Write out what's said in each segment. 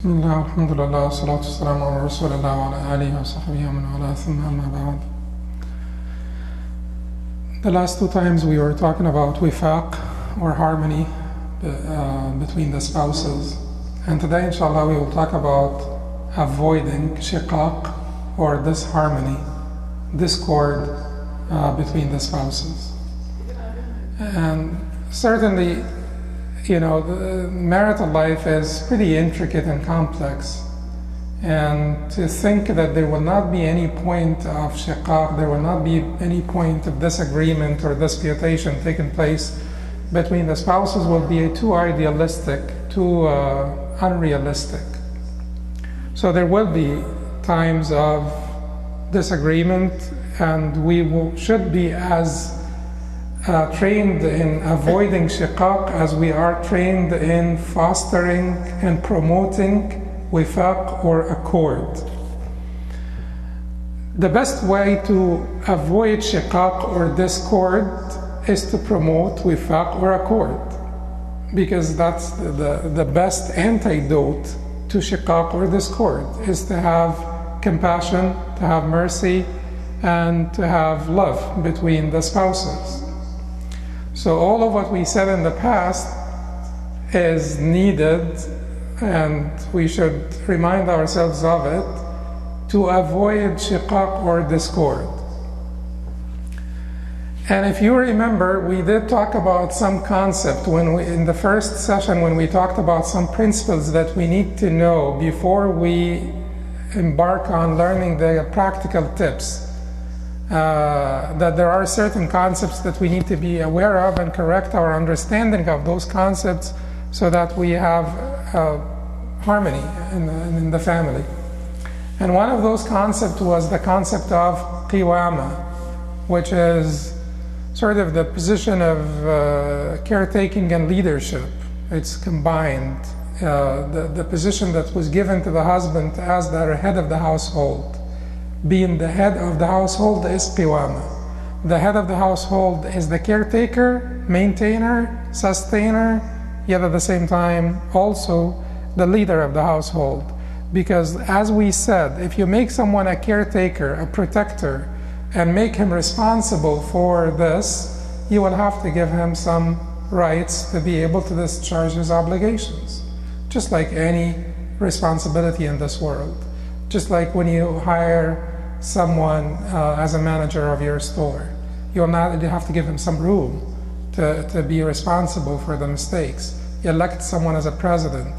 بسم الله والحمد لله والصلاة والسلام على رسول الله وعلى آله وصحبه ومن والاه ثم أما بعد. The last two times we were talking about wifaq or harmony between the spouses, and today inshallah we will talk about avoiding shiqaq or disharmony, discord between the spouses. And certainly, the marital life is pretty intricate and complex, and to think that there will not be any point of shiqaq, there will not be any point of disagreement or disputation taking place between the spouses will be too idealistic, too unrealistic. So there will be times of disagreement, and we should be as trained in avoiding shiqaq as we are trained in fostering and promoting wifaq or accord. The best way to avoid shiqaq or discord is to promote wifaq or accord, because that's the best antidote to shiqaq or discord, is to have compassion, to have mercy, and to have love between the spouses. So all of what we said in the past is needed, and we should remind ourselves of it to avoid shiqaq or discord. And if you remember, we did talk about some concept in the first session when we talked about some principles that we need to know before we embark on learning the practical tips. That there are certain concepts that we need to be aware of and correct our understanding of those concepts so that we have harmony in the family. And one of those concepts was the concept of qiwama, which is sort of the position of caretaking and leadership. It's combined. The position that was given to the husband as the head of the household. Being the head of the household is qiwama. The head of the household is the caretaker, maintainer, sustainer, yet at the same time also the leader of the household. Because as we said, if you make someone a caretaker, a protector, and make him responsible for this, you will have to give him some rights to be able to discharge his obligations. Just like any responsibility in this world. Just like when you hire someone as a manager of your store, you have to give him some room to be responsible for the mistakes. You elect someone as a president,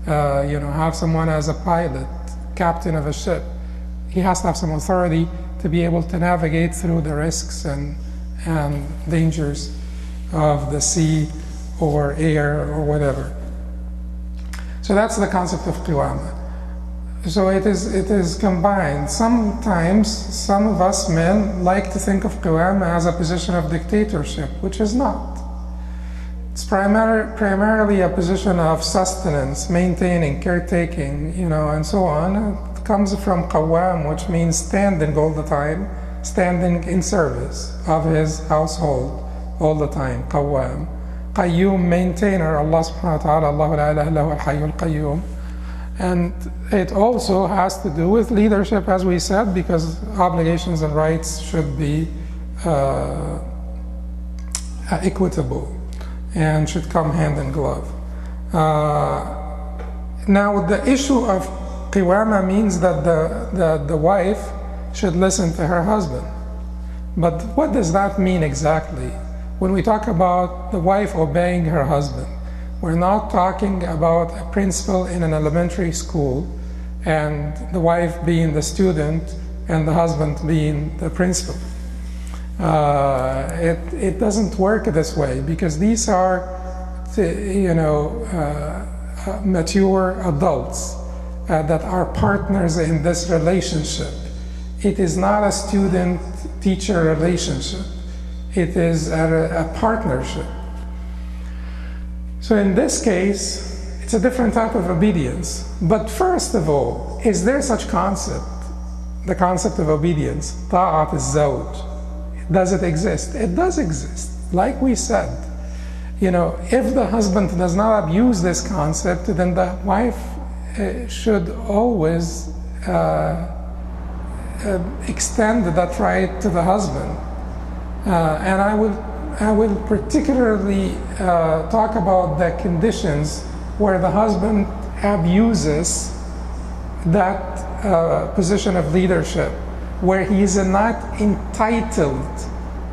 have someone as a pilot, captain of a ship. He has to have some authority to be able to navigate through the risks and dangers of the sea or air or whatever. So that's the concept of qiwama. So it is combined. Sometimes some of us men like to think of qiwama as a position of dictatorship, which is not. It's primarily a position of sustenance, maintaining, caretaking, and so on. It comes from qawwam, which means standing all the time, standing in service of his household all the time. Qawwam. Qayyum, maintainer, Allah subhanahu wa ta'ala, Allahu la ilaha illa huwa al-hayyul qayyum. And it also has to do with leadership, as we said, because obligations and rights should be equitable and should come hand in glove. Now, the issue of qiwama means that the wife should listen to her husband. But what does that mean exactly? When we talk about the wife obeying her husband, we're not talking about a principal in an elementary school and the wife being the student and the husband being the principal. It doesn't work this way, because these are, mature adults that are partners in this relationship. It is not a student-teacher relationship. It is a partnership. So in this case, it's a different type of obedience. But first of all, is there such concept? The concept of obedience, ta'at al-zawj. Does it exist? It does exist. Like we said, if the husband does not abuse this concept, then the wife should always extend that right to the husband. And I will particularly talk about the conditions where the husband abuses that position of leadership, where he is not entitled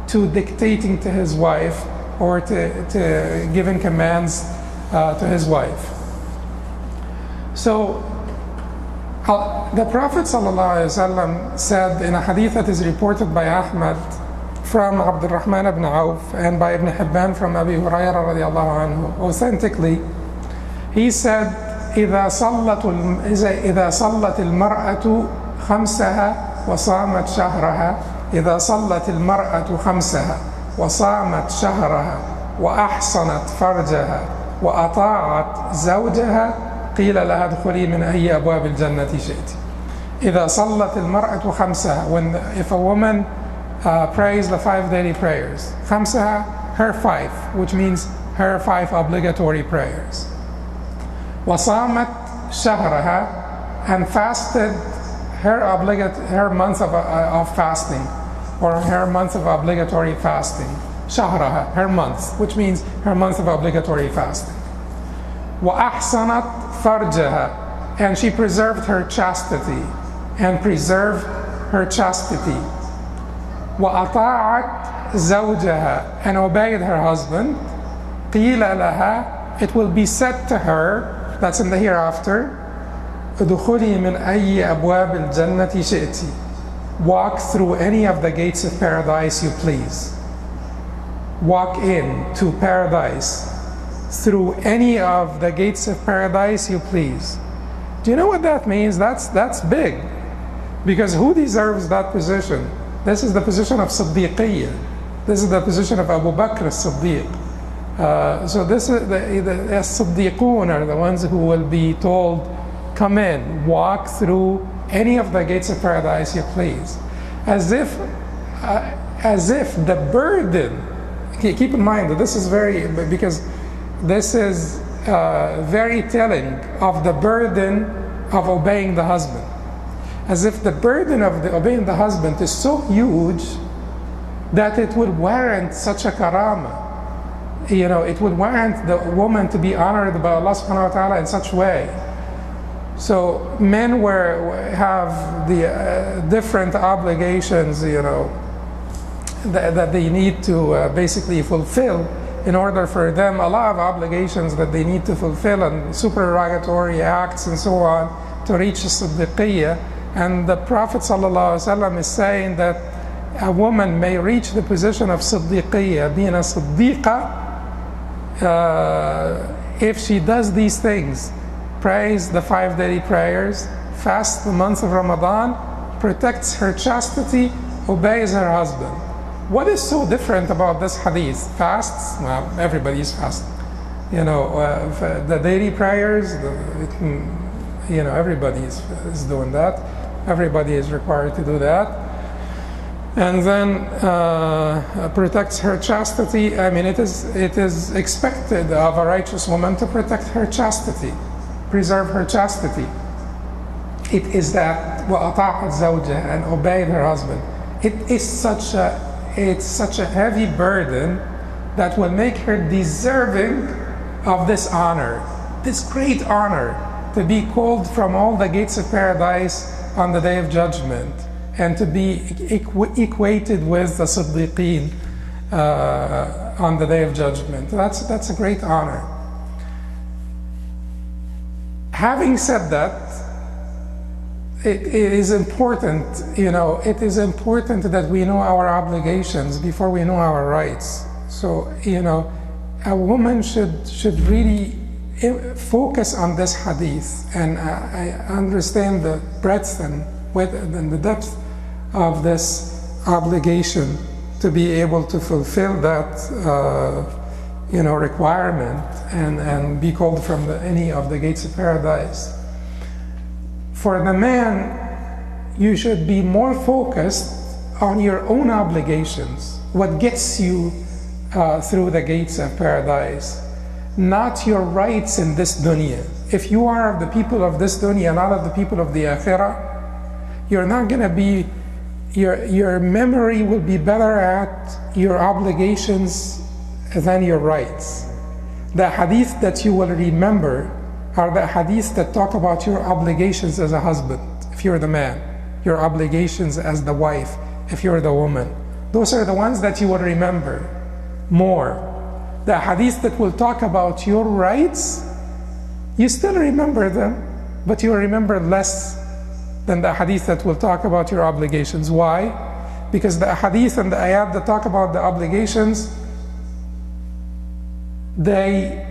to dictating to his wife or to giving commands to his wife. So the Prophet ﷺ said in a hadith that is reported by Ahmad from Abdurrahman ibn Auf and by Ibn Hibban from Abi Hurairah radiallahu anhu, authentically, he said, إذا صلت المرأة خمسها وصامت شهرها إذا صلت المرأة خمسها وصامت شهرها وأحصنت فرجها وأطاعت زوجها قيل لها ادخلي من أي أبواب الجنة شئت. إذا صلت المرأة خمسها, if a woman prays the 5 daily prayers, خمسها, her 5, which means her 5 obligatory prayers. وصامت شهرها, and fasted her month of fasting, or her month of obligatory fasting. شهرها, her month, which means her month of obligatory fasting. وأحصنت فرجها, and she preserved her chastity, and preserved her chastity. وأطاعت زوجها, and obeyed her husband. قيل لها, it will be said to her, that's in the hereafter, ادخلي من أي أبواب الجنة شئت. Walk through any of the gates of paradise you please. Walk in to paradise through any of the gates of paradise you please. Do you know what that means? That's big. Because who deserves that position? This is the position of Siddiqiyya. This is the position of Abu Bakr as-Siddiq. So this is the Siddiqun are the ones who will be told, come in, walk through any of the gates of paradise you please. As if the burden, keep in mind that this is because this is very telling of the burden of obeying the husband. As if the burden of obeying the husband is so huge that it would warrant such a karama. You know, it would warrant the woman to be honored by Allah subhanahu wa ta'ala in such way. So men have the different obligations, you know, that they need to basically fulfill in order for them, a lot of obligations that they need to fulfill and supererogatory acts and so on to reach Siddiqiyya. And the Prophet ﷺ is saying that a woman may reach the position of Siddiqiyya, being a Siddiqa, if she does these things: prays the 5 daily prayers, fasts the month of Ramadan, protects her chastity, obeys her husband. What is so different about this hadith? Fasts? Well, everybody's fasting. You know, the daily prayers, you know, everybody is doing that. Everybody is required to do that. And then protects her chastity. I mean, it is expected of a righteous woman to protect her chastity, preserve her chastity. It is that وَأَطَاعَتْ زَوْجَهَا, and obeyed her husband. It's such a heavy burden that will make her deserving of this honor, this great honor, to be called from all the gates of paradise on the Day of Judgment, and to be equated with the Siddiqeen on the Day of Judgment. That's a great honor. Having said that, it is important, you know, it is important that we know our obligations before we know our rights. So, you know, a woman should really focus on this hadith, and I understand the breadth and width and the depth of this obligation to be able to fulfill that you know, requirement and be called from any of the gates of paradise. For the man, you should be more focused on your own obligations, what gets you through the gates of paradise. not your rights in this dunya. If you are of the people of this dunya, not of the people of the akhirah, you're not going to be, your memory will be better at your obligations than your rights. The hadith that you will remember are the hadiths that talk about your obligations as a husband, if you're the man, your obligations as the wife, if you're the woman. Those are the ones that you will remember more. The hadiths that will talk about your rights, you still remember them, but you will remember less than the hadith that will talk about your obligations. Why? Because the hadith and the ayat that talk about the obligations, they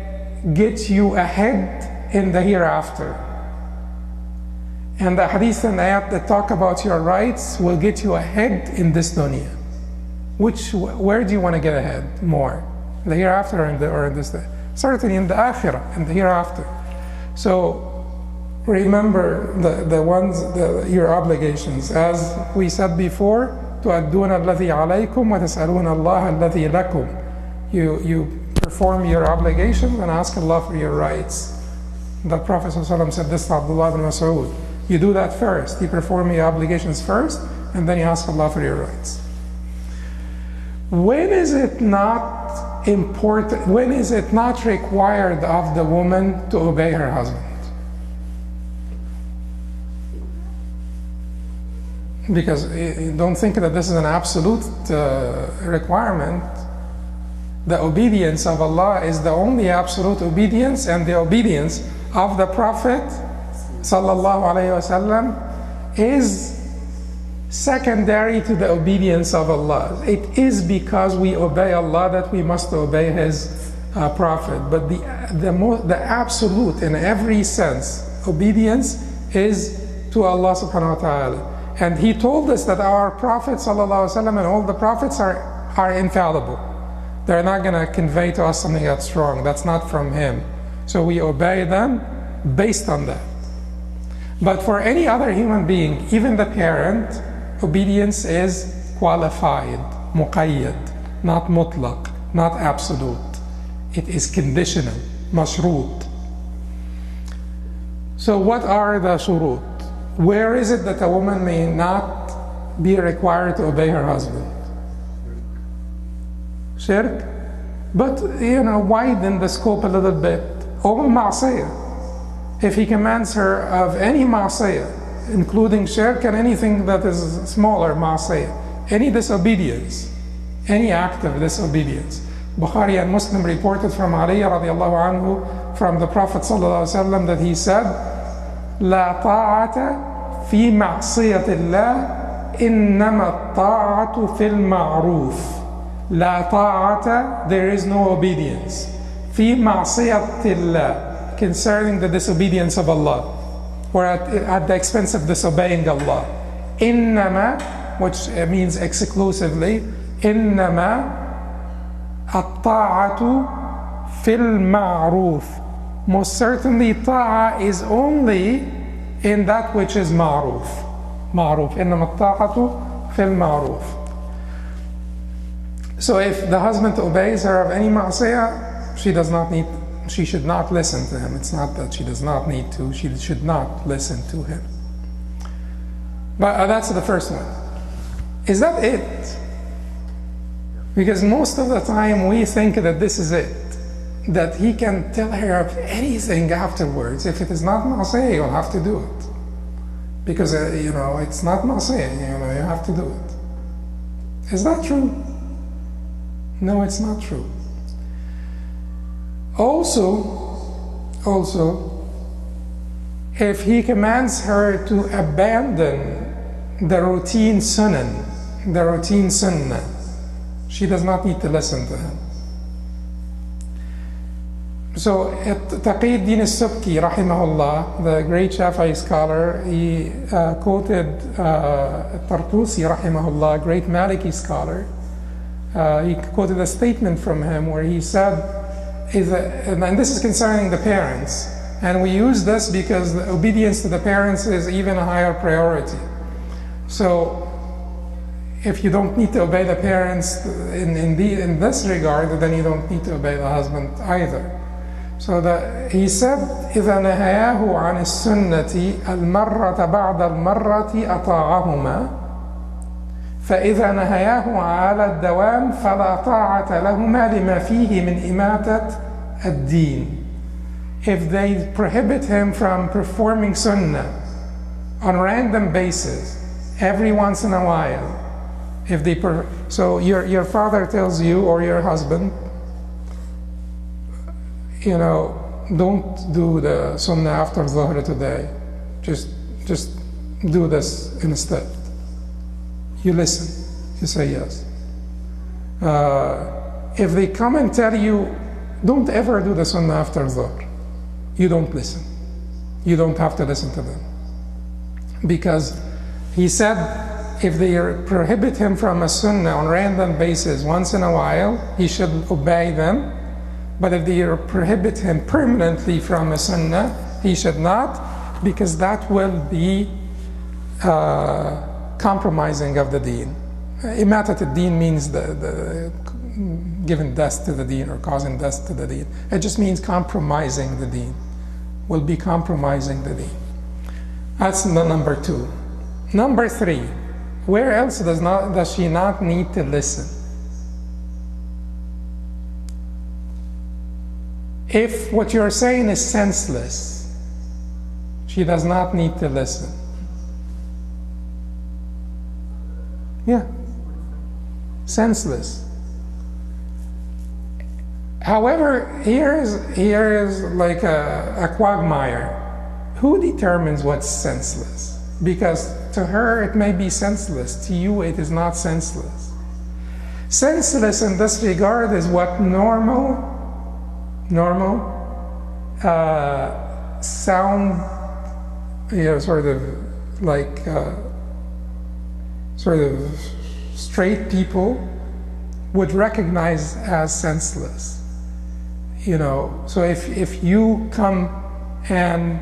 get you ahead in the hereafter. And the hadith and ayat that talk about your rights will get you ahead in this dunya. Where do you want to get ahead more? In the hereafter or in this day? Certainly in the akhirah, in the hereafter. So remember your obligations. As we said before, تُؤَدُّونَ الَّذِي عَلَيْكُمْ وَتَسْأَلُونَ اللَّهَ الَّذِي لَكُمْ. You perform your obligations and ask Allah for your rights. The Prophet ﷺ said this to Abdullah ibn Mas'ud. You do that first. You perform your obligations first, and then you ask Allah for your rights. When is it not important, when is it not required of the woman to obey her husband? Because don't think that this is an absolute requirement. The obedience of Allah is the only absolute obedience, and the obedience of the Prophet sallallahu alaihi wasallam is secondary to the obedience of Allah. It is because we obey Allah that we must obey His Prophet. But the absolute, in every sense, obedience is to Allah subhanahu wa ta'ala. And He told us that our Prophet sallallahu alaihi wasallam and all the prophets are infallible. They're not going to convey to us something that's wrong. That's not from Him. So we obey them based on that. But for any other human being, even the parent, obedience is qualified, muqayyad, not mutlaq, not absolute. It is conditional, mashroot. So what are the shurut? Where is it that a woman may not be required to obey her husband? Shirk? But, widen the scope a little bit. Or ma'asiyah. If he commands her of any ma'asiyah, including shirk and anything that is smaller ma'asiyah, any disobedience, any act of disobedience. Bukhari and Muslim reported from Ali radiallahu anhu, from the Prophet sallallahu alaihi wasallam, that he said, لا طاعة في معصية الله إنما الطاعة في المعروف. لا طاعة, there is no obedience. في معصية الله, concerning the disobedience of Allah, or at the expense of disobeying Allah. إنما, which means exclusively, إنما الطاعة في المعروف. Most certainly, ta'a is only in that which is ma'ruf. Ma'ruf. إنما الطاعة في المعروف. So if the husband obeys her of any ma'asiyah, she should not listen to him. It's not that she does not need to, she should not listen to him. But that's the first one. Is that it? Because most of the time we think that this is it. That he can tell her of anything afterwards. If it is not ma'asiyah, you'll have to do it. Because, it's not ma'asiyah, you have to do it. Is that true? No, it's not true. Also, if he commands her to abandon the routine sunnah, she does not need to listen to him. So, Taqiyuddin al-Subki, rahimahullah, the great Shafi'i scholar, he quoted Tartusi, rahimahullah, great Maliki scholar. He quoted a statement from him where he said, and this is concerning the parents, and we use this because the obedience to the parents is even a higher priority. So if you don't need to obey the parents in this regard, then you don't need to obey the husband either. So he said, إذا نهياه عن السنة المرة بعد المرة أطاعهما فإذا نهياه على الدوام فلا طاعة لهما لما فيه من إماتة الدين. If they prohibit him from performing sunnah on a random basis every once in a while, if they so your father tells you, or your husband, you know, don't do the sunnah after Dhuhr today, just do this instead. You listen, you say yes. If they come and tell you, don't ever do the sunnah after Dhuhr, you don't listen. You don't have to listen to them. Because he said, if they prohibit him from a sunnah on a random basis once in a while, he should obey them. But if they prohibit him permanently from a sunnah, he should not, because that will be compromising of the deen. Imatat ad-deen means the giving death to the deen or causing death to the deen. It just means compromising the deen. Will be compromising the deen. That's the number 2. Number 3, where else does she not need to listen? If what you're saying is senseless, she does not need to listen. Yeah, senseless. However, here is like a quagmire. Who determines what's senseless? Because to her it may be senseless, to you it is not senseless. Senseless in this regard is what normal sound, sort of like sort of straight people would recognize as senseless. You know, so if you come and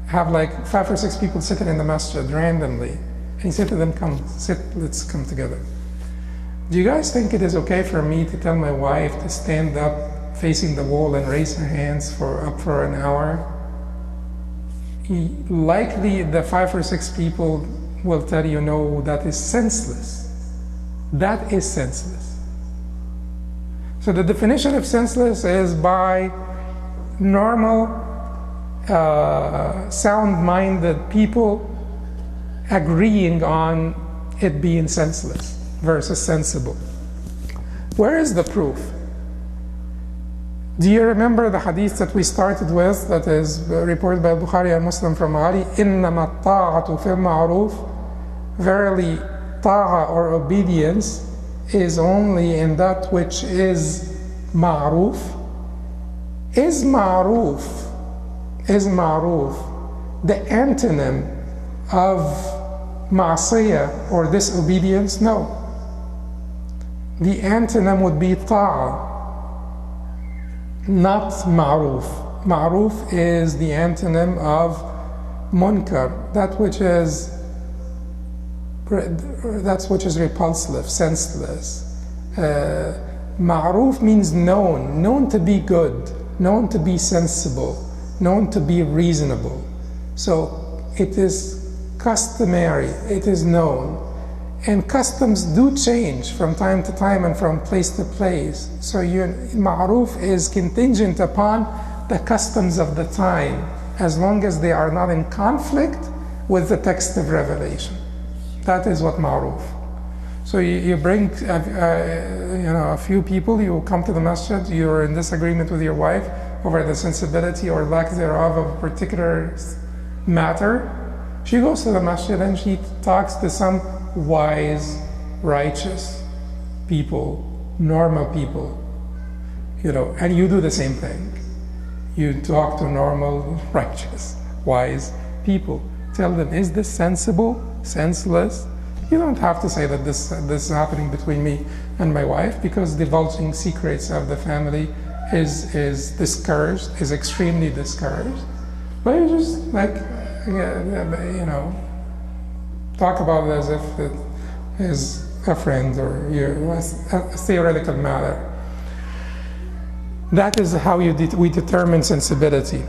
have like 5 or 6 people sitting in the masjid randomly, and you say to them, come, sit, let's come together. Do you guys think it is okay for me to tell my wife to stand up facing the wall and raise her hands up for an hour? Likely the 5 or 6 people will tell you, no, that is senseless. That is senseless. So the definition of senseless is by normal, sound-minded people agreeing on it being senseless versus sensible. Where is the proof? Do you remember the hadith that we started with, that is reported by Bukhari and Muslim from Ali? إِنَّمَا الطَّاعَةُ فِي الْمَعْرُوفِ. Verily, ta'a or obedience is only in that which is ma'ruf. Is ma'ruf the antonym of ma'asiyah or disobedience? No. The antonym would be ta'a, not ma'ruf. Ma'ruf is the antonym of munkar, that which is repulsive, senseless. Ma'ruf means known to be good, known to be sensible, known to be reasonable. So it is customary, it is known. And customs do change from time to time and from place to place. So ma'ruf is contingent upon the customs of the time, as long as they are not in conflict with the text of Revelation. That is what ma'ruf. So you bring a few people, you come to the masjid, you're in disagreement with your wife over the sensibility or lack thereof of a particular matter. She goes to the masjid and she talks to some wise, righteous people, normal people, and you do the same thing. You talk to normal, righteous, wise people. Tell them, is this sensible, senseless? You don't have to say that this is happening between me and my wife, because divulging secrets of the family is discouraged, is extremely discouraged. But you just talk about it as if it is a friend or a theoretical matter. That is how we determine sensibility.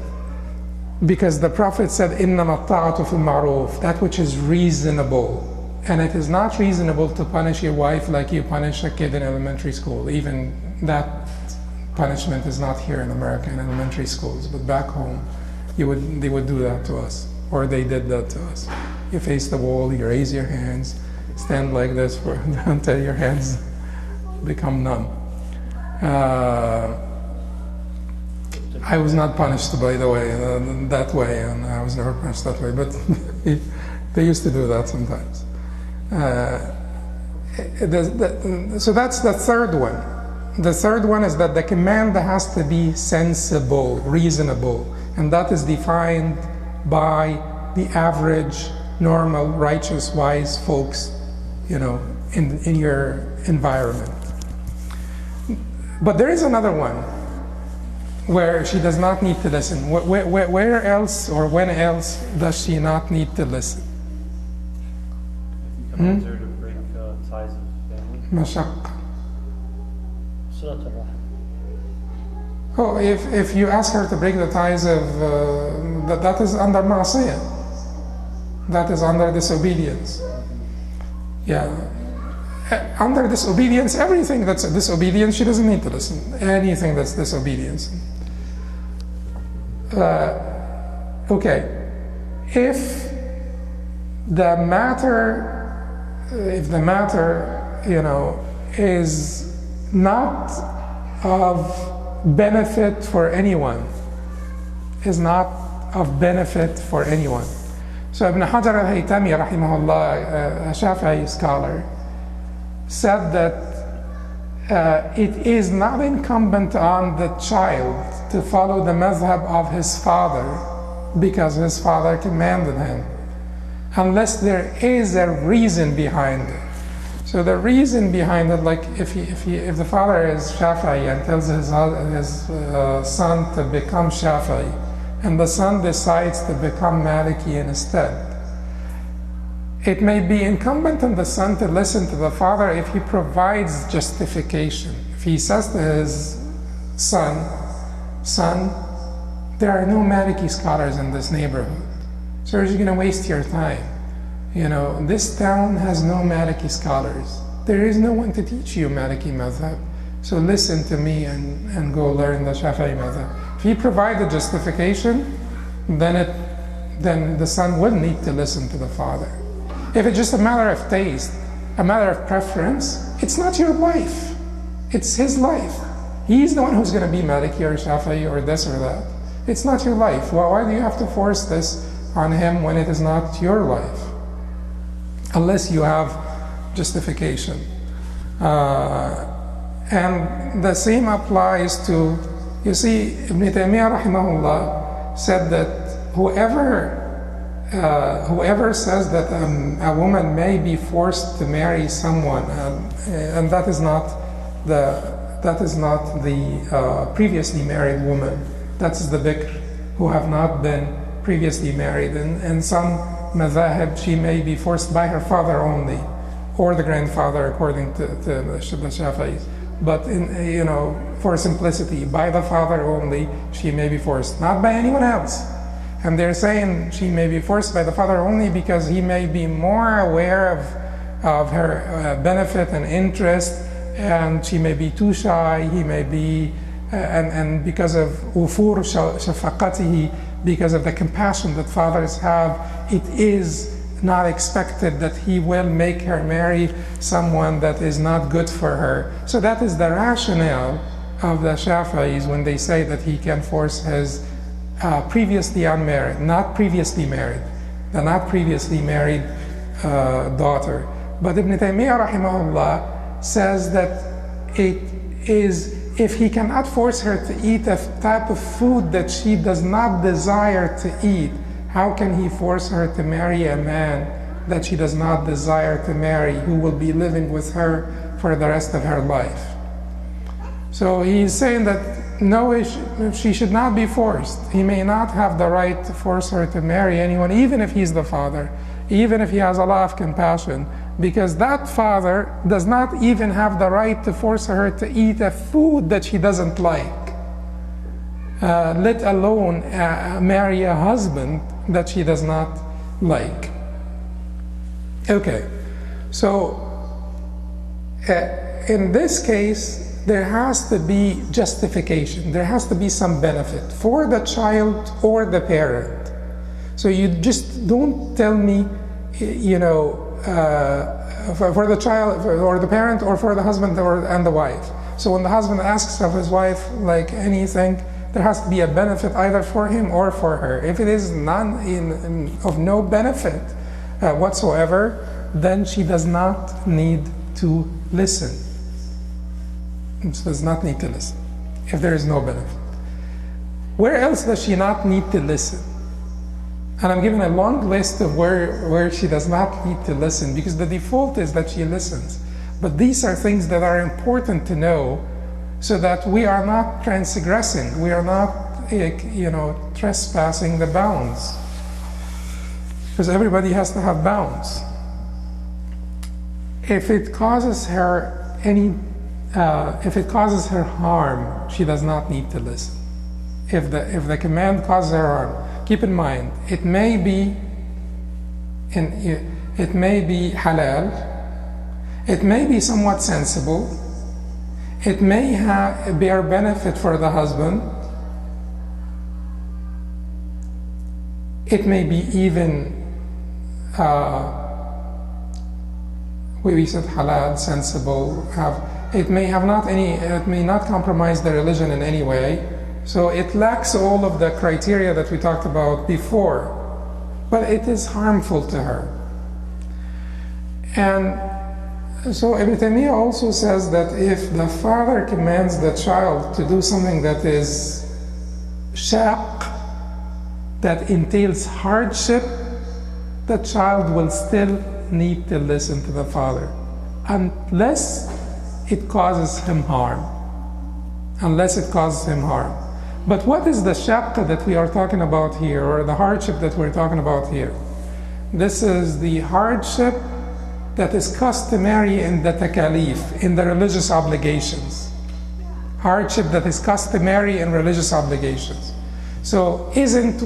Because the Prophet said, إِنَّمَا الطَّاعَةُ فِي الْمَعْرُوفِ, that which is reasonable. And it is not reasonable to punish your wife like you punish a kid in elementary school. Even that punishment is not here in America in elementary schools, but back home they would do that to us, or they did that to us. You face the wall, you raise your hands, stand like this until your hands become numb. I was not punished, by the way, that way, and I was never punished that way, but they used to do that sometimes. So that's the third one. The third one is that the command has to be sensible, reasonable, and that is defined by the average, normal, righteous, wise folks, in your environment. But there is another one where she does not need to listen. Where else or when else does she not need to listen? If you command her to break ties of family. مشقة. صلة الرحم. Oh, if you ask her to break the ties of, that is under ma'asiyah. That is under disobedience. Yeah. Under disobedience, everything that's a disobedience, she doesn't need to listen. Anything that's disobedience. Okay. If the matter, is not of benefit for anyone, is not of benefit for anyone. So Ibn Hajar al-Haytami, rahimahullah, a Shafi'i scholar, said that it is not incumbent on the child to follow the madhab of his father because his father commanded him, unless there is a reason behind it. So the reason behind it, like if the father is Shafi'i and tells his son to become Shafi'i, and the son decides to become Maliki instead, it may be incumbent on the son to listen to the father if he provides justification. If he says to his son, there are no Maliki scholars in this neighborhood, so you're going to waste your time. This town has no Maliki scholars. There is no one to teach you Maliki madhab. So listen to me and go learn the Shafi'i madhab. If he provided justification, then the son would need to listen to the father. If it's just a matter of taste, a matter of preference, it's not your life. It's his life. He's the one who's going to be Maliki or Shafi'i or this or that. It's not your life. Well, why do you have to force this on him when it is not your life? Unless you have justification. And the same applies to, you see, Ibn Taymiyyah rahimahullah said that whoever says that a woman may be forced to marry someone, and that is not the previously married woman, that's the bikr who have not been previously married, and some madhahib, she may be forced by her father only, or the grandfather, according to the Shafi'is. But for simplicity, by the father only, she may be forced, not by anyone else. And they're saying she may be forced by the father only because he may be more aware of her benefit and interest, and she may be too shy, he may be, and because of ufur shafaqatihi, because of the compassion that fathers have, it is not expected that he will make her marry someone that is not good for her. So that is the rationale of the Shafi'is when they say that he can force his previously unmarried, not previously married, the not previously married daughter. But Ibn Taymiyyah rahimahullah says that it is, if he cannot force her to eat a type of food that she does not desire to eat, how can he force her to marry a man that she does not desire to marry, who will be living with her for the rest of her life? So he's saying that no, she should not be forced. He may not have the right to force her to marry anyone, even if he's the father, even if he has a lot of compassion, because that father does not even have the right to force her to eat a food that she doesn't like. let alone marry a husband that she does not like. Okay, so in this case, there has to be justification. There has to be some benefit for the child or the parent. So you just don't tell me, you know, for the child or the parent or for the husband and the wife. So when the husband asks of his wife like anything, there has to be a benefit either for him or for her. If it is of no benefit whatsoever, then she does not need to listen. She does not need to listen if there is no benefit. Where else does she not need to listen? And I'm giving a long list of where she does not need to listen, because the default is that she listens. But these are things that are important to know so that we are not transgressing, we are not, you know, trespassing the bounds. Because everybody has to have bounds. If it causes her harm, she does not need to listen. If the command causes her harm, keep in mind, it may be halal, it may be somewhat sensible, it may bear benefit for the husband, it may be even we said halal, sensible, it may not compromise the religion in any way. So it lacks all of the criteria that we talked about before, but it is harmful to her. And so Ibn Taymiyyah also says that if the father commands the child to do something that is shaq, that entails hardship, the child will still need to listen to the father, unless it causes him harm. Unless it causes him harm. But what is the shaqqa that we are talking about here, or the hardship that we're talking about here? This is the hardship that is customary in the takalif, in the religious obligations. Hardship that is customary in religious obligations. So isn't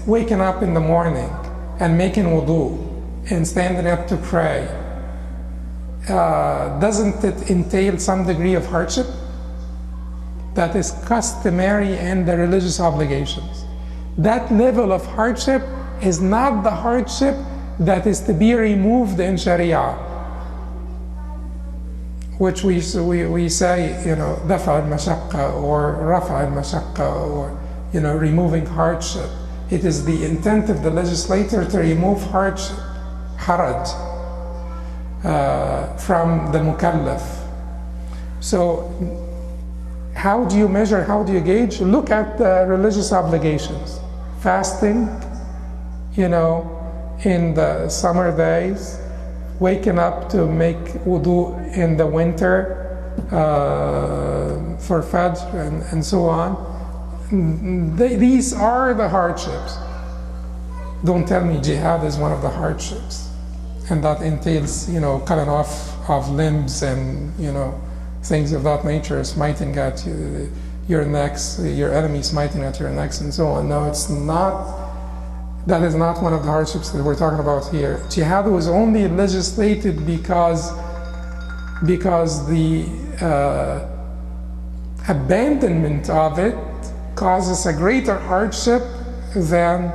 waking up in the morning and making wudu and standing up to pray, doesn't it entail some degree of hardship? That is customary in the religious obligations. That level of hardship is not the hardship that is to be removed in Sharia, which we say, you know, dafa al-mashaqqa or rafa al-mashaqqa, or, you know, removing hardship. It is the intent of the legislator to remove hardship, haraj, from the mukallaf. So how do you measure, how do you gauge? Look at the religious obligations. Fasting, you know, in the summer days, waking up to make wudu in the winter for Fajr and so on. These are the hardships. Don't tell me jihad is one of the hardships, and that entails, you know, cutting off of limbs and, you know, things of that nature, smiting at your necks, your enemy smiting at your necks and so on. No, it's not. That is not one of the hardships that we're talking about here. Jihad was only legislated because the abandonment of it causes a greater hardship than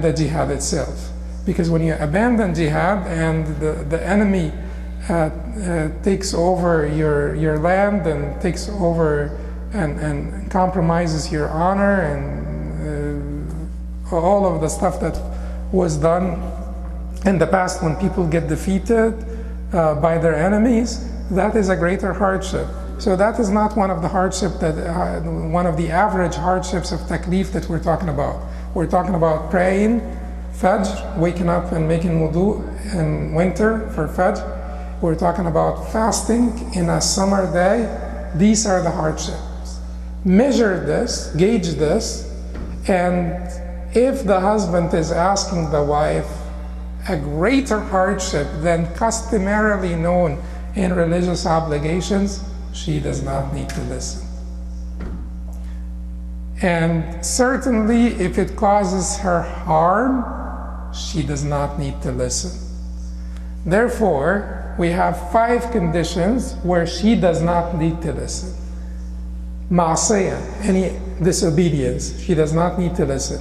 the jihad itself. Because when you abandon jihad and the enemy takes over your land and takes over and compromises your honor and all of the stuff that was done in the past when people get defeated by their enemies, that is a greater hardship. So that is not one of the hardship that one of the average hardships of taklif that we're talking about. We're talking about praying Fajr, waking up and making wudu in winter for Fajr. We're talking about fasting in a summer day. These are the hardships. Measure this, gauge this, and if the husband is asking the wife a greater hardship than customarily known in religious obligations, she does not need to listen. And certainly if it causes her harm, she does not need to listen. Therefore, we have 5 conditions where she does not need to listen. Ma'asiyah, any disobedience, she does not need to listen.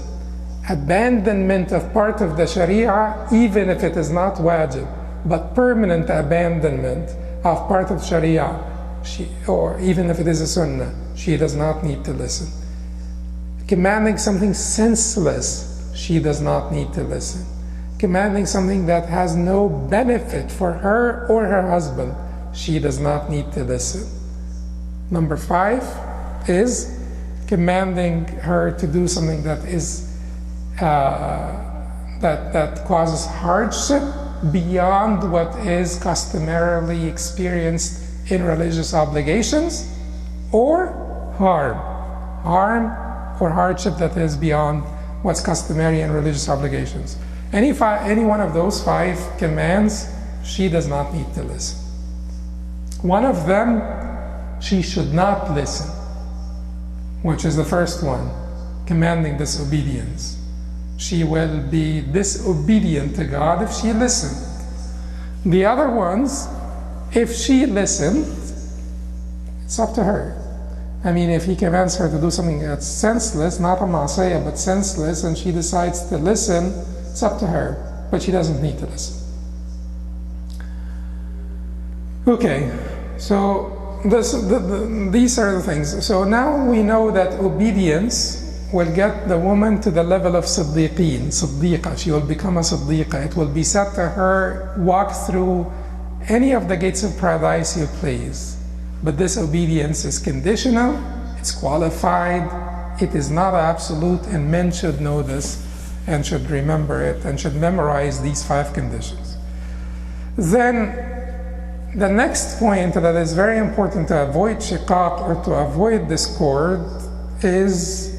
Abandonment of part of the Sharia, even if it is not wajib, but permanent abandonment of part of Sharia, or even if it is a sunnah, she does not need to listen. Commanding something senseless, she does not need to listen. Commanding something that has no benefit for her or her husband, she does not need to listen. Number 5 is commanding her to do something that is that causes hardship beyond what is customarily experienced in religious obligations, or harm or hardship that is beyond what's customary in religious obligations. Any one of those 5 commands, she does not need to listen. One of them, she should not listen, which is the first one, commanding disobedience. She will be disobedient to God if she listened. The other ones, if she listened, it's up to her. I mean, if he commands her to do something that's senseless, not a ma'asiyah, but senseless, and she decides to listen, it's up to her, but she doesn't need to listen. Okay, so these are the things. So now we know that obedience will get the woman to the level of siddiqa. She will become a siddiqa. It will be said to her, walk through any of the gates of paradise you please. But this obedience is conditional, it's qualified, it is not absolute, and men should know this and should remember it and should memorize these 5 conditions. Then the next point that is very important to avoid shiqaq or to avoid discord is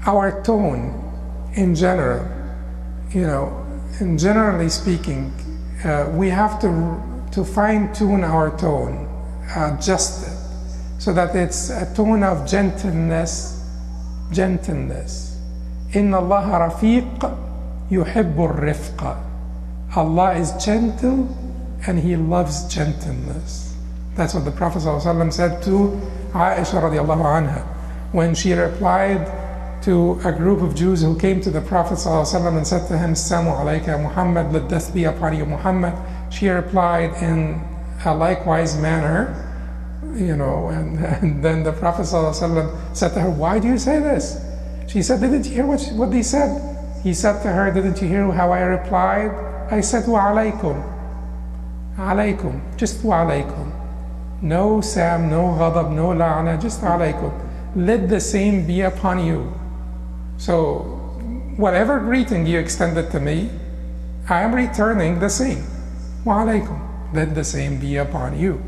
our tone in general. You know, and generally speaking, we have to fine-tune our tone, adjust it, so that it's a tone of gentleness. Inna Allah rafiq yuhibbu rifqa. Allah is gentle and He loves gentleness. That's what the Prophet ﷺ said to Aisha radiallahu anha when she replied to a group of Jews who came to the Prophet ﷺ and said to him, Assalamu alayka Muhammad, let death be upon you Muhammad. She replied in a likewise manner, you know, and then the Prophet ﷺ said to her, why do you say this? She said, didn't you hear what he said? He said to her, didn't you hear how I replied? I said, wa alaykum. Alaykum, just wa alaykum. No sam, no ghadab, no la'na, just alaykum. Let the same be upon you. So, whatever greeting you extended to me, I am returning the same. Wa alaykum. Let the same be upon you.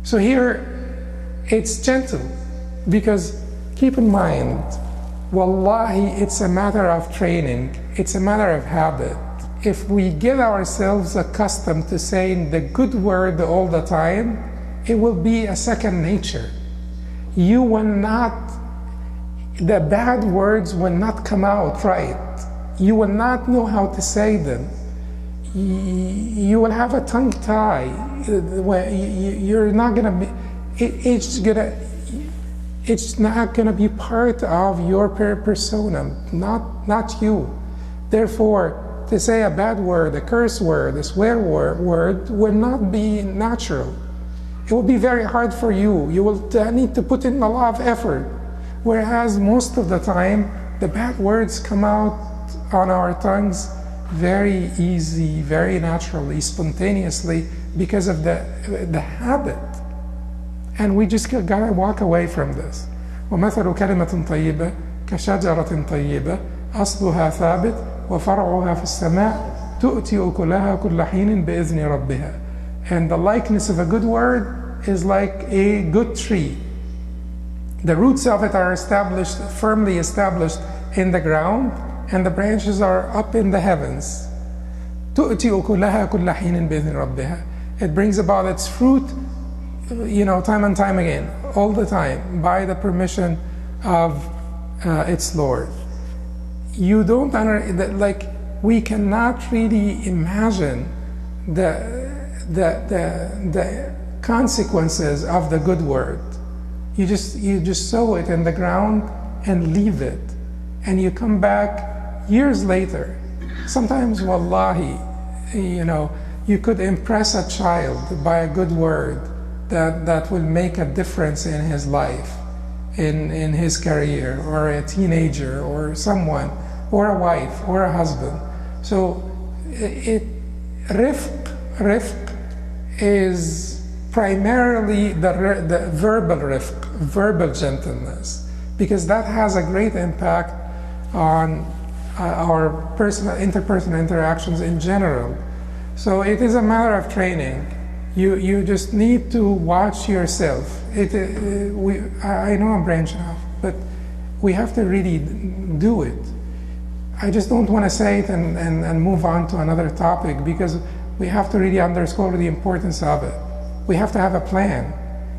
So here, it's gentle, because keep in mind, wallahi, it's a matter of training, it's a matter of habit. If we get ourselves accustomed to saying the good word all the time, it will be a second nature. You will not, the bad words will not come out right. You will not know how to say them. You will have a tongue tie. You're not gonna be, it's not gonna be part of your persona, not you. Therefore, to say a bad word, a curse word, a swear word will not be natural. It will be very hard for you. You will need to put in a lot of effort. Whereas most of the time, the bad words come out on our tongues very easy, very naturally, spontaneously, because of the habit. And we just gotta walk away from this. وَمَثَلُ كَلِمَةٍ طَيِّبَةٍ كَشَجَرَةٍ طَيِّبَةٍ أَصْلُهَا ثَابِتٌ وَفَرْعُهَا فِي السَّمَاءِ تُؤْتِي أُكُلَهَا كُلَّ حِينٍ بِإِذْنِ رَبِّهَا. And the likeness of a good word is like a good tree. The roots of it are firmly established in the ground, and the branches are up in the heavens. تُؤْتِي أُكُلَهَا كُلَّ حِينٍ بِإِذْنِ رَبِّهَا. It brings about its fruit time and time again, all the time, by the permission of its Lord. You don't we cannot really imagine the consequences of the good word. You just sow it in the ground and leave it, and you come back years later. Sometimes, wallahi, you could impress a child by a good word that will make a difference in his life, in his career, or a teenager, or someone, or a wife, or a husband. So rifq is primarily the verbal rifq, verbal gentleness, because that has a great impact on our interpersonal interactions in general. So it is a matter of training. You just need to watch yourself. I know I'm branching off, but we have to really do it. I just don't want to say it and move on to another topic, because we have to really underscore the importance of it. We have to have a plan.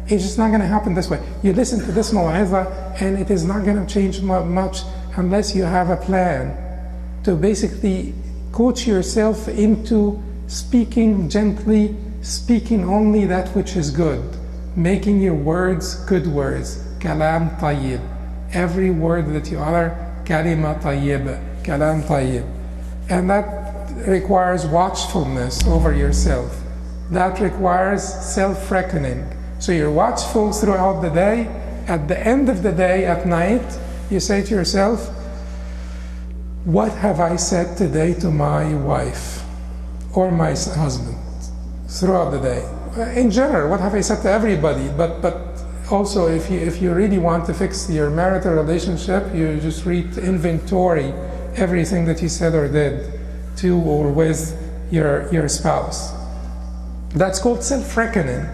It's just not going to happen this way. You listen to this maw'izah and it is not going to change much unless you have a plan to basically coach yourself into speaking gently, speaking only that which is good, making your words good words. Kalam tayyib. Every word that you utter, kalima tayyib, kalam tayyib. And that requires watchfulness over yourself. That requires self-reckoning. So you're watchful throughout the day. At the end of the day, at night, you say to yourself, what have I said today to my wife or my husband throughout the day? In general, what have I said to everybody? But also, if you really want to fix your marital relationship, you just inventory everything that you said or did to or with your spouse. That's called self-reckoning.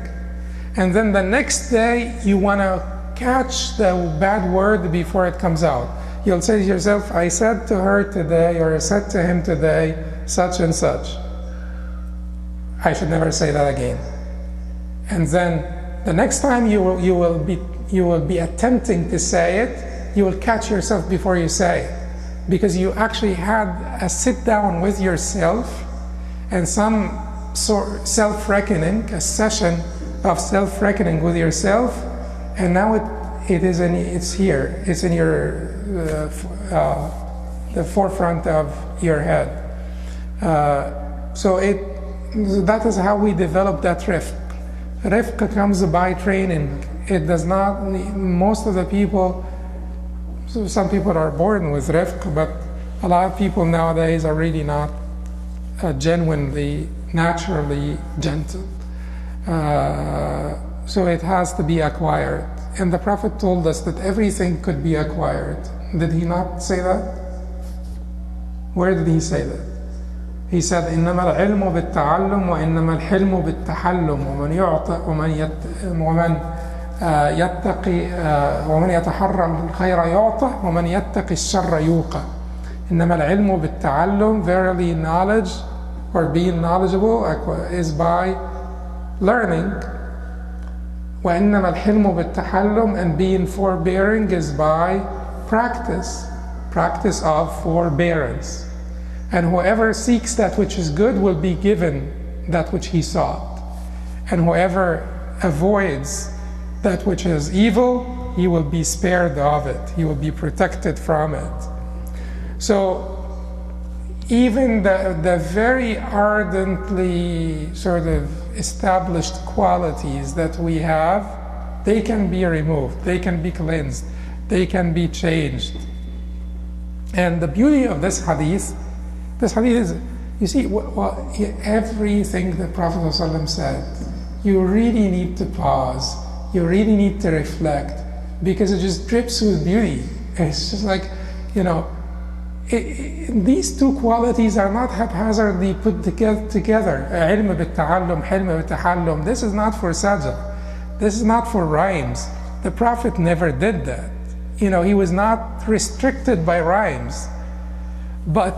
And then the next day, you want to catch the bad word before it comes out. You'll say to yourself, I said to her today, or I said to him today, such and such. I should never say that again. And then the next time you will be attempting to say it, you will catch yourself before you say it, because you actually had a sit down with yourself and some self-reckoning, a session of self-reckoning with yourself, and now it's here. It's in your the forefront of your head. So that is how we develop that rifq. Rifq comes by training. It does not. Most of the people. So some people are born with rifq, but a lot of people nowadays are really not genuinely, naturally gentle. So it has to be acquired. And the Prophet told us that everything could be acquired. Did he not say that? Where did he say that? He said, إنما العلم بالتعلم وإنما الحلم بالتحلم ومن يتحرى الخير يعطى ومن يتقي الشر يوقى. إنما العلم بالتعلم, verily knowledge or being knowledgeable is by learning. وإنما الحلم بالتحلم, and being forbearing is by practice of forbearance. And whoever seeks that which is good will be given that which he sought. And whoever avoids that which is evil, he will be spared of it. He will be protected from it. So even the very ardently sort of established qualities that we have, they can be removed, they can be cleansed, they can be changed. And the beauty of this hadith is, you see, everything the Prophet ﷺ said, you really need to pause, you really need to reflect, because it just drips with beauty. It's just like, these two qualities are not haphazardly put together. علم بالتعلم, حلم بالتحلم. This is not for sajah. This is not for rhymes. The Prophet never did that. He was not restricted by rhymes. But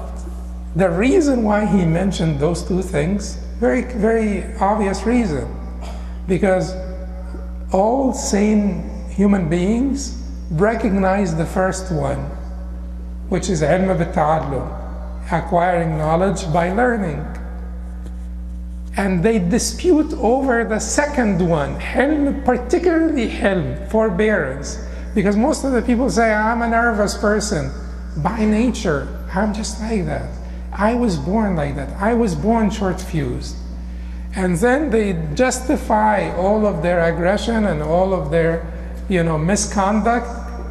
the reason why he mentioned those two things, very, very obvious reason. Because all sane human beings recognize the first one, which is ilm bit-ta'allum, acquiring knowledge by learning. And they dispute over the second one, hilm, particularly hilm, forbearance. Because most of the people say, I'm a nervous person. By nature, I'm just like that. I was born like that. I was born short-fused. And then they justify all of their aggression and all of their, misconduct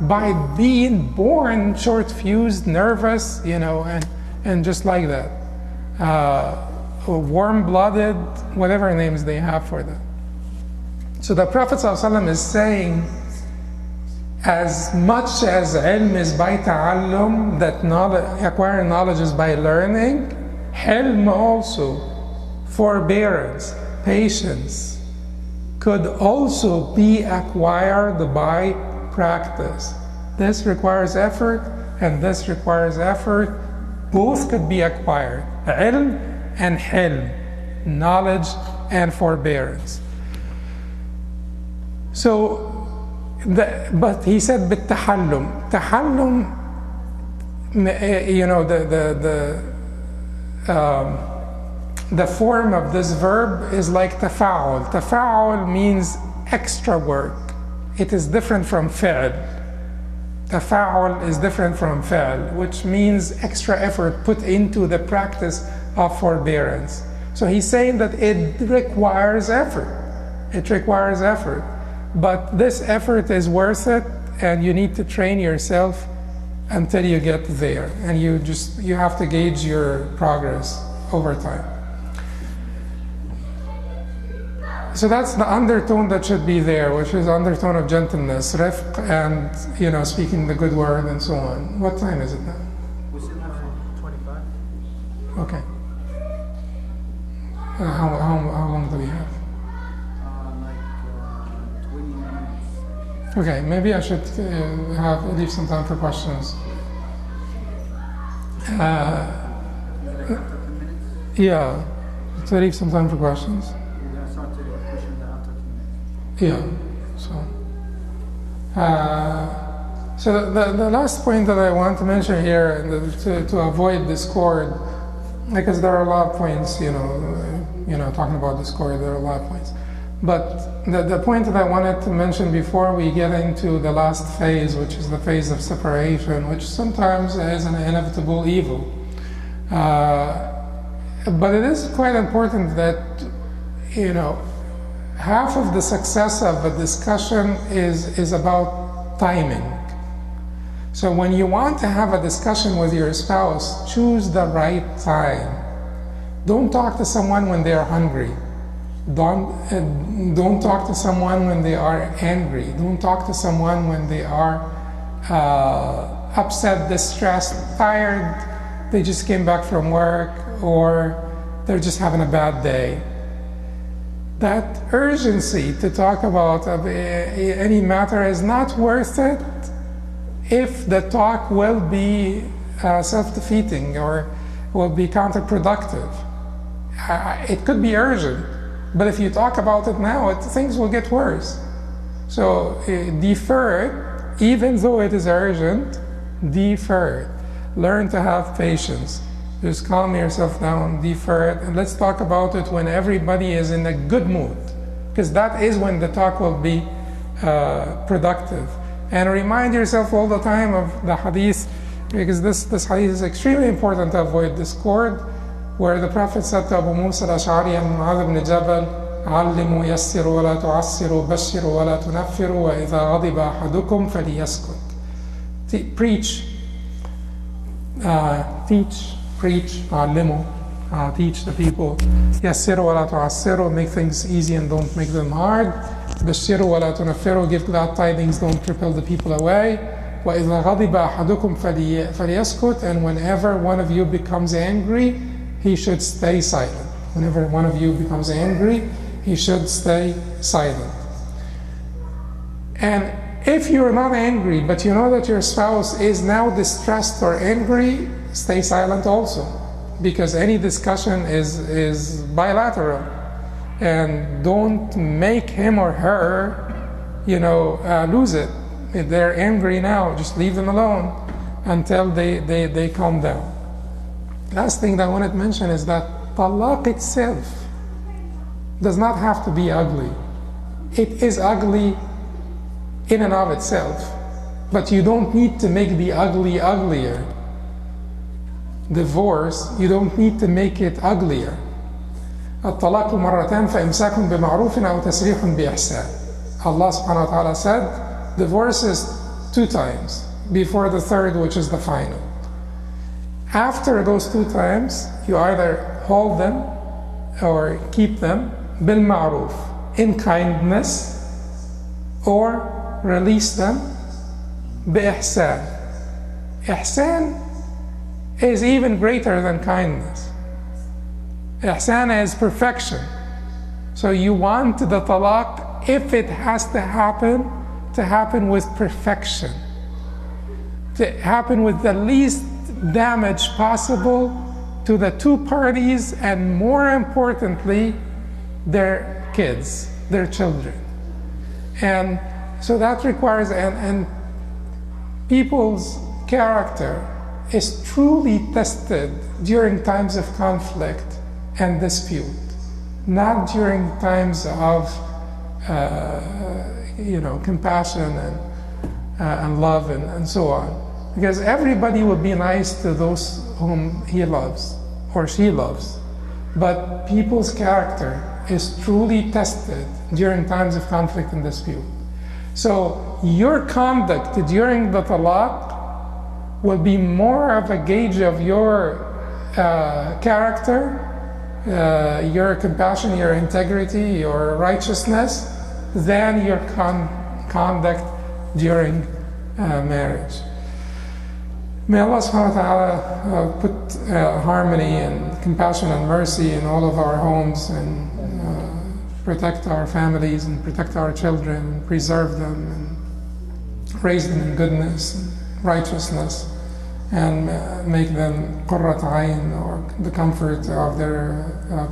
by being born short-fused, nervous, and just like that. Warm-blooded, whatever names they have for that. So the Prophet ﷺ is saying, as much as ilm is by ta'allum, that acquiring knowledge is by learning, hilm also, forbearance, patience, could also be acquired by practice. This requires effort, and this requires effort. Both could be acquired, ilm and hilm, knowledge and forbearance. So, but he said bit-tahallum. Tahallum, the form of this verb is like tafa'ul. Tafa'ul means extra work. It is different from fi'l. Tafa'ul is different from fi'l, which means extra effort put into the practice of forbearance. So he's saying that it requires effort. It requires effort. But this effort is worth it, and you need to train yourself until you get there. And you have to gauge your progress over time. So that's the undertone that should be there, which is undertone of gentleness, rifq, and speaking the good word and so on. What time is it now? We still have 25. Okay. How long do we have? Like 20 minutes. Okay, maybe I should leave some time for questions. Yeah, to leave some time for questions. We're going to start the questions after 10 minutes. Yeah, so the last point that I want to mention here, to avoid discord, because there are a lot of points, talking about discord, there are a lot of points. But the point that I wanted to mention before we get into the last phase, which is the phase of separation, which sometimes is an inevitable evil. But it is quite important that, half of the success of a discussion is about timing. So when you want to have a discussion with your spouse, choose the right time. Don't talk to someone when they are hungry. Don't talk to someone when they are angry. Don't talk to someone when they are upset, distressed, tired. They just came back from work, or they're just having a bad day. That urgency to talk about any matter is not worth it if the talk will be self-defeating or will be counterproductive. It could be urgent, but if you talk about it now, things will get worse. So defer it, even though it is urgent, defer it. Learn to have patience. Just calm yourself down, defer it, and let's talk about it when everybody is in a good mood, because that is when the talk will be productive. And remind yourself all the time of the hadith, because this hadith is extremely important to avoid discord, where the Prophet said to Abu Musa al-Ash'ari and Mu'adh ibn Jabal, علموا يسروا ولا تعسروا بشروا ولا تنفروا وإذا غضب أحدكم فليسكت. Preach, teach, preach, علموا, teach the people. يسروا ولا تعسروا, make things easy and don't make them hard. بشروا ولا تنفروا, give glad tidings, don't repel the people away. وإذا غضب أحدكم فليسكت, and whenever one of you becomes angry, he should stay silent. Whenever one of you becomes angry, he should stay silent. And if you're not angry, but you know that your spouse is now distressed or angry, stay silent also, because any discussion is bilateral. And don't make him or her lose it. If they're angry now, just leave them alone until they calm down. Last thing that I wanted to mention is that talaq itself does not have to be ugly. It is ugly in and of itself, but you don't need to make the ugly uglier. Divorce, you don't need to make it uglier. الطلاق مرتان فإمساك بمعروف أو تسريح بإحسان. Allah subhanahu wa ta'ala said divorce is 2 times before the third, which is the final. After those 2 times, you either hold them or keep them بالمعروف, in kindness, or release them بإحسان. Ihsan is even greater than kindness. Ihsan is perfection. So you want the talaq, if it has to happen with perfection, to happen with the least damage possible to the 2 parties, and more importantly, their kids, their children. And so that requires, and people's character is truly tested during times of conflict and dispute, not during times of compassion and love and so on. Because everybody would be nice to those whom he loves or she loves, but people's character is truly tested during times of conflict and dispute. So your conduct during the talaq will be more of a gauge of your character, your compassion, your integrity, your righteousness, than your conduct during marriage. May Allah subhanahu wa ta'ala put harmony and compassion and mercy in all of our homes, and protect our families and protect our children and preserve them and raise them in goodness and righteousness, and make them qurrat ayn, or the comfort of their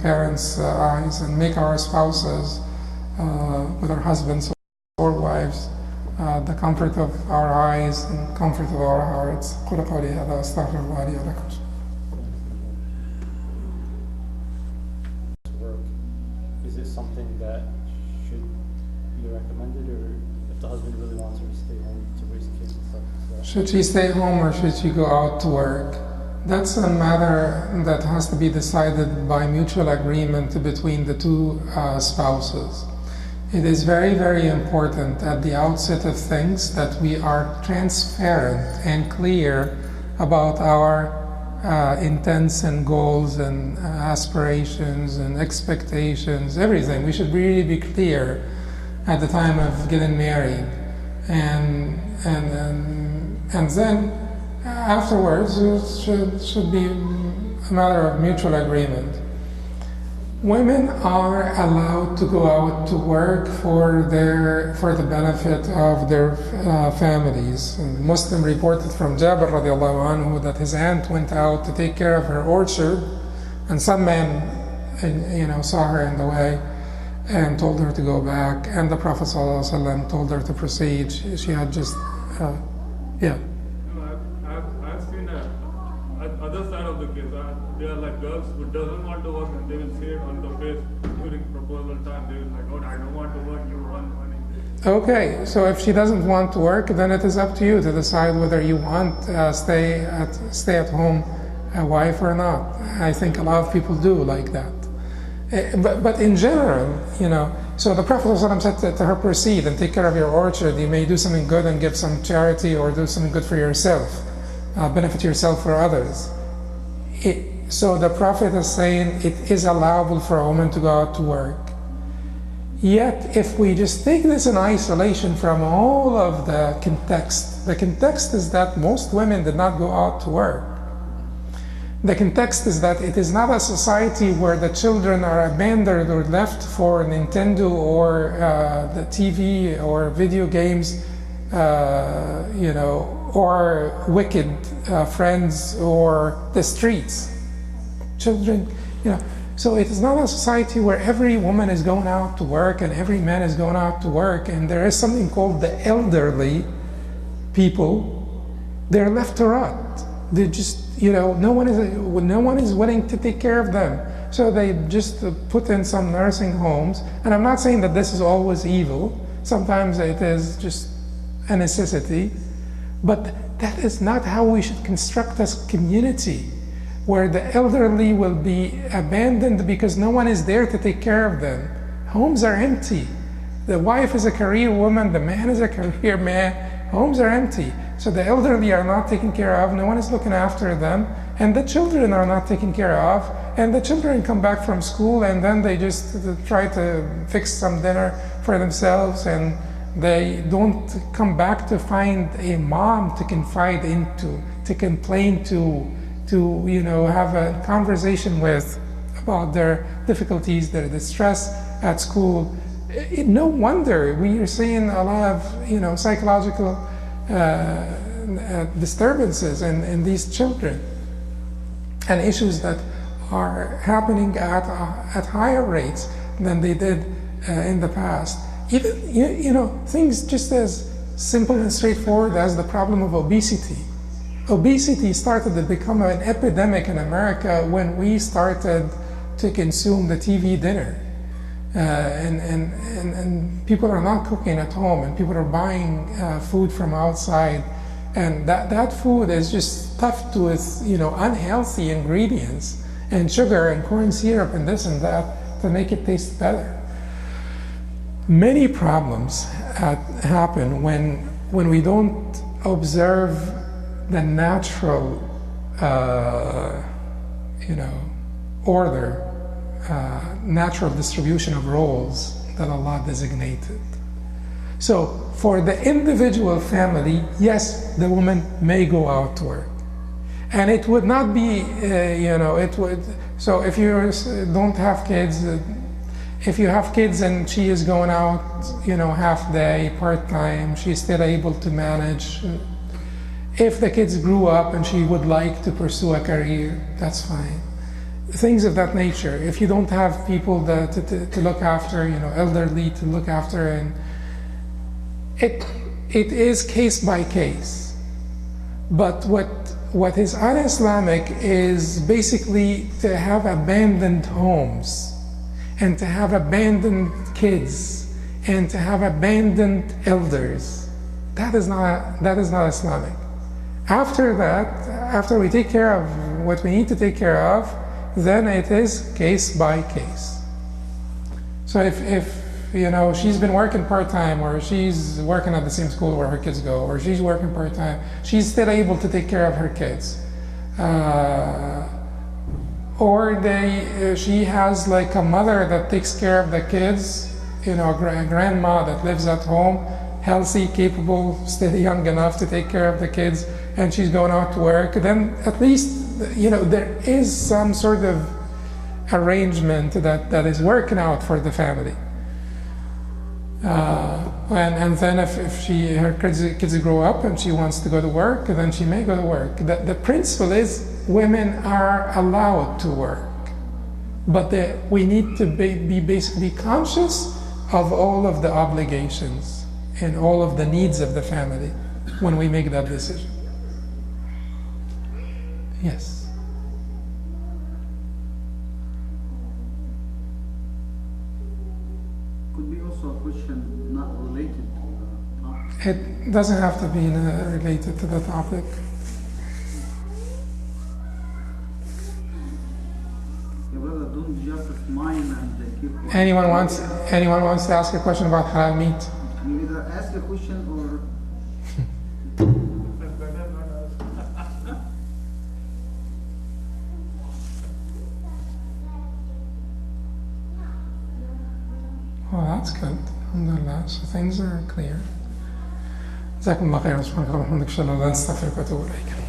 parents' eyes, and make our spouses, with our husbands or wives, the comfort of our eyes and comfort of our hearts. قولوا قولي هذا أستغفر الله لي ولكم. Is it something that should be recommended, or if the husband really wants her to stay home to raise kids and stuff? Should she stay home or should she go out to work? That's a matter that has to be decided by mutual agreement between the 2 spouses. It is very, very important at the outset of things that we are transparent and clear about our intents and goals and aspirations and expectations, everything. We should really be clear at the time of getting married, and then afterwards it should be a matter of mutual agreement. Women are allowed to go out to work for the benefit of their families. Muslim reported from Jabir radiallahu anhu that his aunt went out to take care of her orchard, and some man saw her in the way and told her to go back, and the Prophet ﷺ told her to proceed. She had just yeah. I've seen other side of the case. They are like girls who doesn't want to work, and they will say it on the face during proposal time. They will like, oh, I don't want to work, you want money. Okay, so if she doesn't want to work, then it is up to you to decide whether you want stay at home wife or not. I think a lot of people do like that. But in general, so the Prophet ﷺ said to her, proceed and take care of your orchard. You may do something good and give some charity, or do something good for yourself, benefit yourself or others. So the Prophet is saying it is allowable for a woman to go out to work. Yet, if we just take this in isolation from all of the context is that most women did not go out to work. The context is that it is not a society where the children are abandoned or left for Nintendo or the TV or video games, or wicked friends or the streets. Children, So it is not a society where every woman is going out to work and every man is going out to work, and there is something called the elderly people. They're left to rot. They just, no one is willing to take care of them. So they just put in some nursing homes. And I'm not saying that this is always evil. Sometimes it is just a necessity. But that is not how we should construct a community, where the elderly will be abandoned because no one is there to take care of them. Homes are empty. The wife is a career woman, the man is a career man. Homes are empty. So the elderly are not taken care of, no one is looking after them, and the children are not taken care of, and the children come back from school and then they just try to fix some dinner for themselves, and they don't come back to find a mom to confide into, to complain to have a conversation with about their difficulties, their distress at school. No wonder we are seeing a lot of psychological disturbances in these children, and issues that are happening at higher rates than they did in the past. Even things just as simple and straightforward as the problem of obesity. Obesity started to become an epidemic in America when we started to consume the TV dinner. And people are not cooking at home, and people are buying food from outside, and that food is just stuffed with unhealthy ingredients and sugar and corn syrup and this and that to make it taste better. Many problems happen when we don't observe the natural order, natural distribution of roles that Allah designated. So for the individual family, yes, the woman may go out to work, and it would not be it would. So if you don't have kids, if you have kids and she is going out half day, part-time, she's still able to manage. If the kids grew up and she would like to pursue a career, that's fine. Things of that nature. If you don't have people to look after, elderly to look after, and it is case by case. But what is un-Islamic is basically to have abandoned homes, and to have abandoned kids, and to have abandoned elders. That is not Islamic. After that, after we take care of what we need to take care of, then it is case by case. So if she's been working part-time, or she's working at the same school where her kids go, or she's working part-time, she's still able to take care of her kids. Or she has like a mother that takes care of the kids, a grandma that lives at home, healthy, capable, still young enough to take care of the kids, and she's going out to work, then at least there is some sort of arrangement that is working out for the family. And then if her kids grow up and she wants to go to work, then she may go to work. The principle is women are allowed to work, but we need to be basically conscious of all of the obligations and all of the needs of the family when we make that decision. Yes. Could be also a question not related to the topic. It doesn't have to be related to the topic. Yeah, brother, don't just smile and keep. Anyone wants to ask a question about halal meat? You either ask a question or. Oh, that's good. Alhamdulillah. So things are clear. جزاكم الله خيرا. سبحانك اللهم وبحمدك اشهد ان لا اله الا انت استغفرك واتوب اليك.